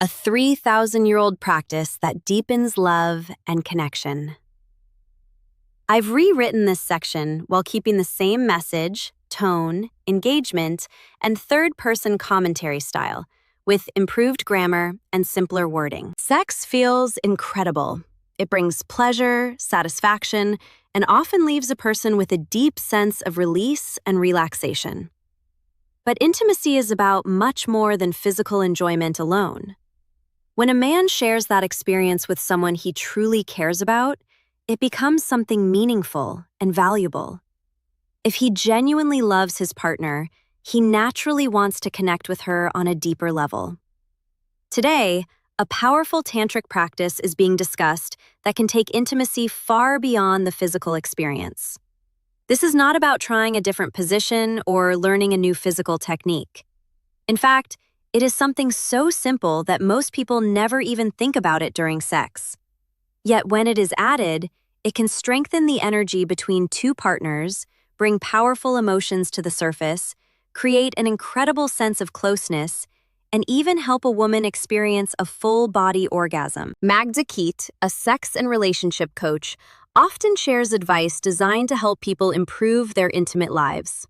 a 3,000-year-old practice that deepens love and connection. I've rewritten this section while keeping the same message, tone, engagement, and third-person commentary style, with improved grammar and simpler wording. Sex feels incredible. It brings pleasure, satisfaction, and often leaves a person with a deep sense of release and relaxation. But intimacy is about much more than physical enjoyment alone. When a man shares that experience with someone he truly cares about, it becomes something meaningful and valuable. If he genuinely loves his partner, he naturally wants to connect with her on a deeper level. Today, a powerful tantric practice is being discussed that can take intimacy far beyond the physical experience. This is not about trying a different position or learning a new physical technique. In fact, it is something so simple that most people never even think about it during sex. Yet when it is added, it can strengthen the energy between two partners, bring powerful emotions to the surface, create an incredible sense of closeness, and even help a woman experience a full-body orgasm. Magda Keat, a sex and relationship coach, often shares advice designed to help people improve their intimate lives.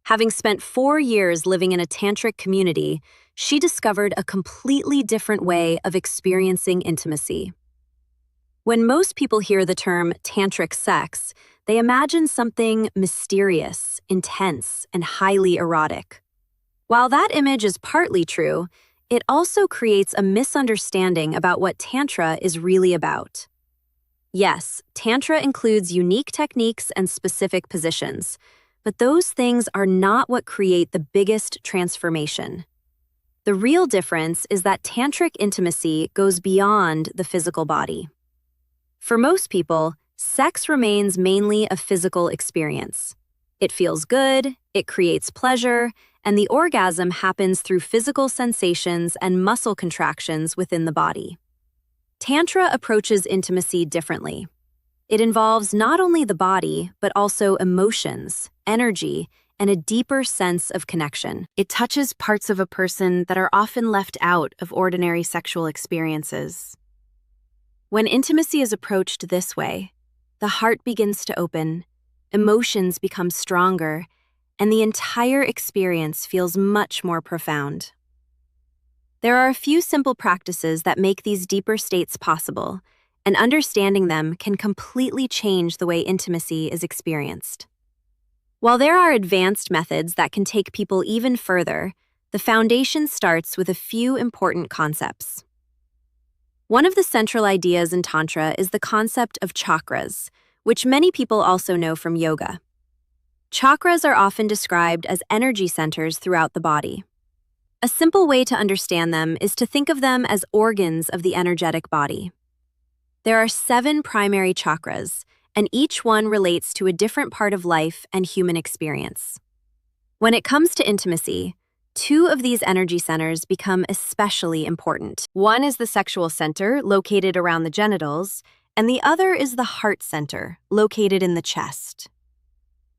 Having spent 4 years living in a tantric community, she discovered a completely different way of experiencing intimacy. When most people hear the term tantric sex, they imagine something mysterious, intense, and highly erotic. While that image is partly true, it also creates a misunderstanding about what Tantra is really about. Yes, Tantra includes unique techniques and specific positions, but those things are not what create the biggest transformation. The real difference is that tantric intimacy goes beyond the physical body. For most people, sex remains mainly a physical experience. It feels good, it creates pleasure, and the orgasm happens through physical sensations and muscle contractions within the body. Tantra approaches intimacy differently. It involves not only the body, but also emotions, energy, and a deeper sense of connection. It touches parts of a person that are often left out of ordinary sexual experiences. When intimacy is approached this way, the heart begins to open, emotions become stronger, and the entire experience feels much more profound. There are a few simple practices that make these deeper states possible, and understanding them can completely change the way intimacy is experienced. While there are advanced methods that can take people even further, the foundation starts with a few important concepts. One of the central ideas in Tantra is the concept of chakras, which many people also know from yoga. Chakras are often described as energy centers throughout the body. A simple way to understand them is to think of them as organs of the energetic body. There are 7 primary chakras, and each one relates to a different part of life and human experience. When it comes to intimacy, 2 of these energy centers become especially important. One is the sexual center, located around the genitals, and the other is the heart center, located in the chest.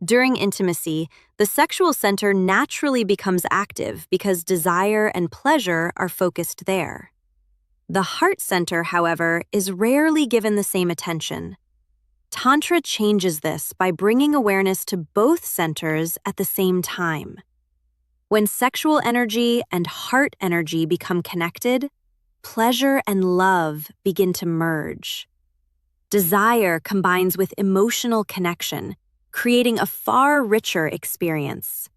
During intimacy, the sexual center naturally becomes active because desire and pleasure are focused there. The heart center, however, is rarely given the same attention. Tantra changes this by bringing awareness to both centers at the same time. When sexual energy and heart energy become connected, pleasure and love begin to merge. Desire combines with emotional connection, creating a far richer experience.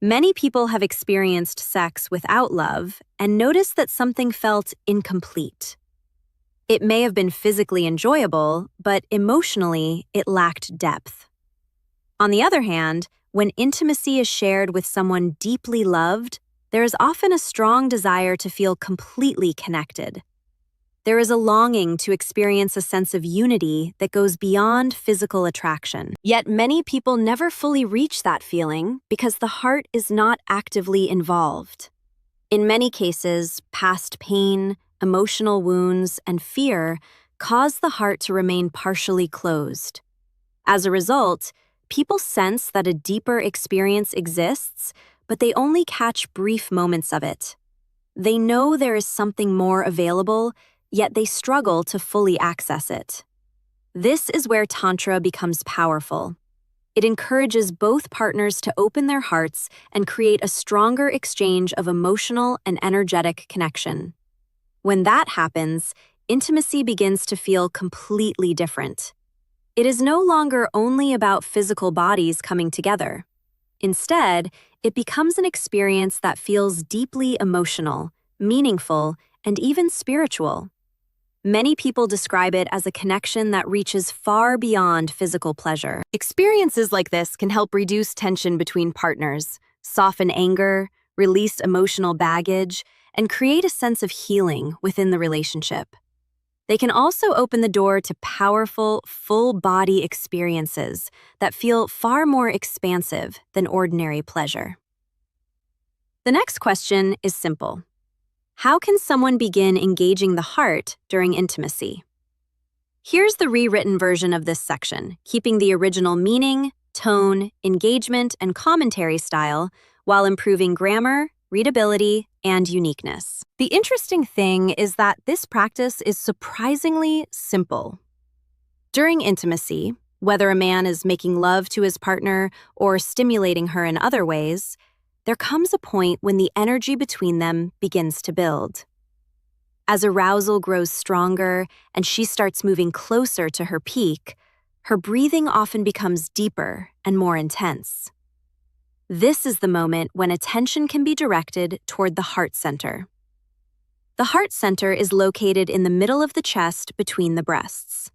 Many people have experienced sex without love and noticed that something felt incomplete. It may have been physically enjoyable, but emotionally, it lacked depth. On the other hand, when intimacy is shared with someone deeply loved, there is often a strong desire to feel completely connected. There is a longing to experience a sense of unity that goes beyond physical attraction. Yet many people never fully reach that feeling because the heart is not actively involved. In many cases, past pain, emotional wounds, and fear cause the heart to remain partially closed. As a result, people sense that a deeper experience exists, but they only catch brief moments of it. They know there is something more available, yet they struggle to fully access it. This is where Tantra becomes powerful. It encourages both partners to open their hearts and create a stronger exchange of emotional and energetic connection. When that happens, intimacy begins to feel completely different. It is no longer only about physical bodies coming together. Instead, it becomes an experience that feels deeply emotional, meaningful, and even spiritual. Many people describe it as a connection that reaches far beyond physical pleasure. Experiences like this can help reduce tension between partners, soften anger, release emotional baggage, and create a sense of healing within the relationship. They can also open the door to powerful, full-body experiences that feel far more expansive than ordinary pleasure. The next question is simple. How can someone begin engaging the heart during intimacy? Here's the rewritten version of this section, keeping the original meaning, tone, engagement, and commentary style while improving grammar, readability, and uniqueness. The interesting thing is that this practice is surprisingly simple. During intimacy, whether a man is making love to his partner or stimulating her in other ways, there comes a point when the energy between them begins to build. As arousal grows stronger and she starts moving closer to her peak, her breathing often becomes deeper and more intense. This is the moment when attention can be directed toward the heart center. The heart center is located in the middle of the chest between the breasts.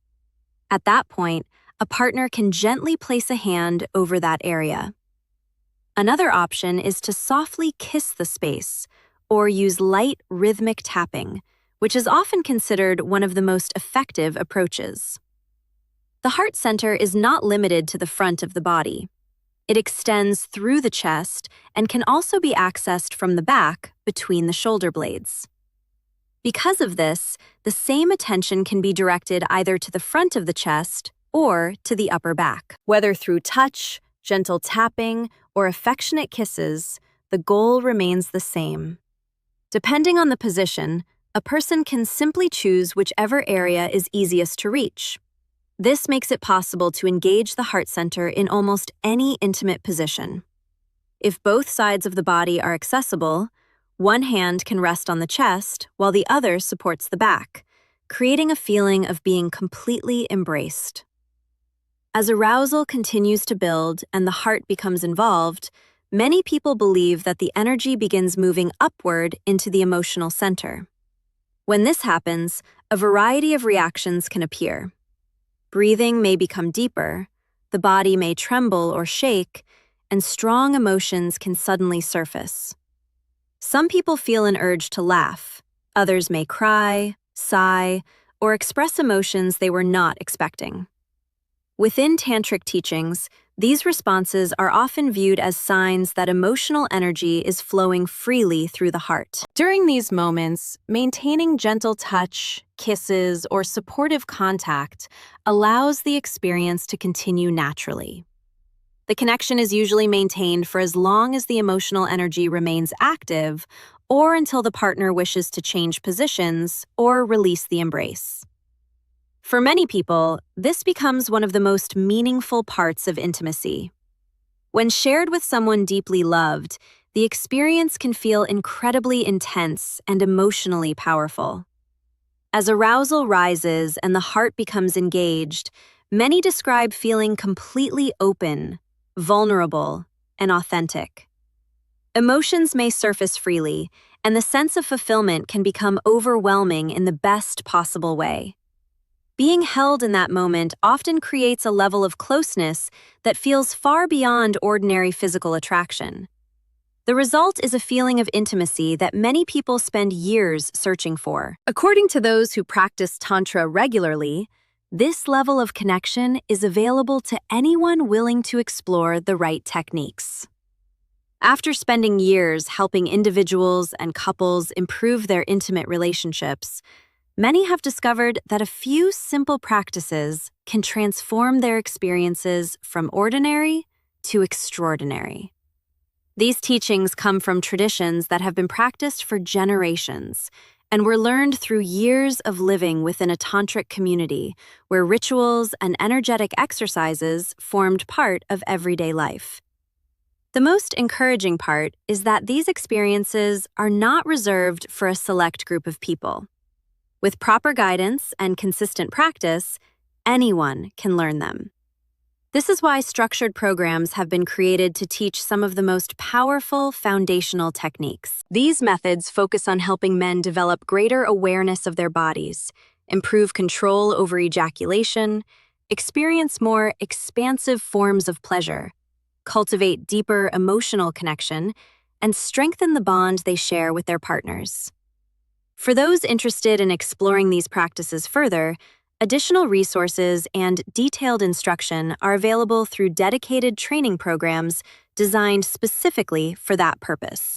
At that point, a partner can gently place a hand over that area. Another option is to softly kiss the space or use light rhythmic tapping, which is often considered one of the most effective approaches. The heart center is not limited to the front of the body. It extends through the chest and can also be accessed from the back between the shoulder blades. Because of this, the same attention can be directed either to the front of the chest or to the upper back. Whether through touch, gentle tapping, or affectionate kisses, the goal remains the same. Depending on the position, a person can simply choose whichever area is easiest to reach. This makes it possible to engage the heart center in almost any intimate position. If both sides of the body are accessible, one hand can rest on the chest while the other supports the back, creating a feeling of being completely embraced. As arousal continues to build and the heart becomes involved, many people believe that the energy begins moving upward into the emotional center. When this happens, a variety of reactions can appear. Breathing may become deeper, the body may tremble or shake, and strong emotions can suddenly surface. Some people feel an urge to laugh, others may cry, sigh, or express emotions they were not expecting. Within Tantric teachings, these responses are often viewed as signs that emotional energy is flowing freely through the heart. During these moments, maintaining gentle touch, kisses, or supportive contact allows the experience to continue naturally. The connection is usually maintained for as long as the emotional energy remains active or until the partner wishes to change positions or release the embrace. For many people, this becomes one of the most meaningful parts of intimacy. When shared with someone deeply loved, the experience can feel incredibly intense and emotionally powerful. As arousal rises and the heart becomes engaged, many describe feeling completely open, vulnerable, and authentic. Emotions may surface freely, and the sense of fulfillment can become overwhelming in the best possible way. Being held in that moment often creates a level of closeness that feels far beyond ordinary physical attraction. The result is a feeling of intimacy that many people spend years searching for. According to those who practice Tantra regularly, this level of connection is available to anyone willing to explore the right techniques. After spending years helping individuals and couples improve their intimate relationships, many have discovered that a few simple practices can transform their experiences from ordinary to extraordinary. These teachings come from traditions that have been practiced for generations and were learned through years of living within a tantric community where rituals and energetic exercises formed part of everyday life. The most encouraging part is that these experiences are not reserved for a select group of people. With proper guidance and consistent practice, anyone can learn them. This is why structured programs have been created to teach some of the most powerful foundational techniques. These methods focus on helping men develop greater awareness of their bodies, improve control over ejaculation, experience more expansive forms of pleasure, cultivate deeper emotional connection, and strengthen the bond they share with their partners. For those interested in exploring these practices further, additional resources and detailed instruction are available through dedicated training programs designed specifically for that purpose.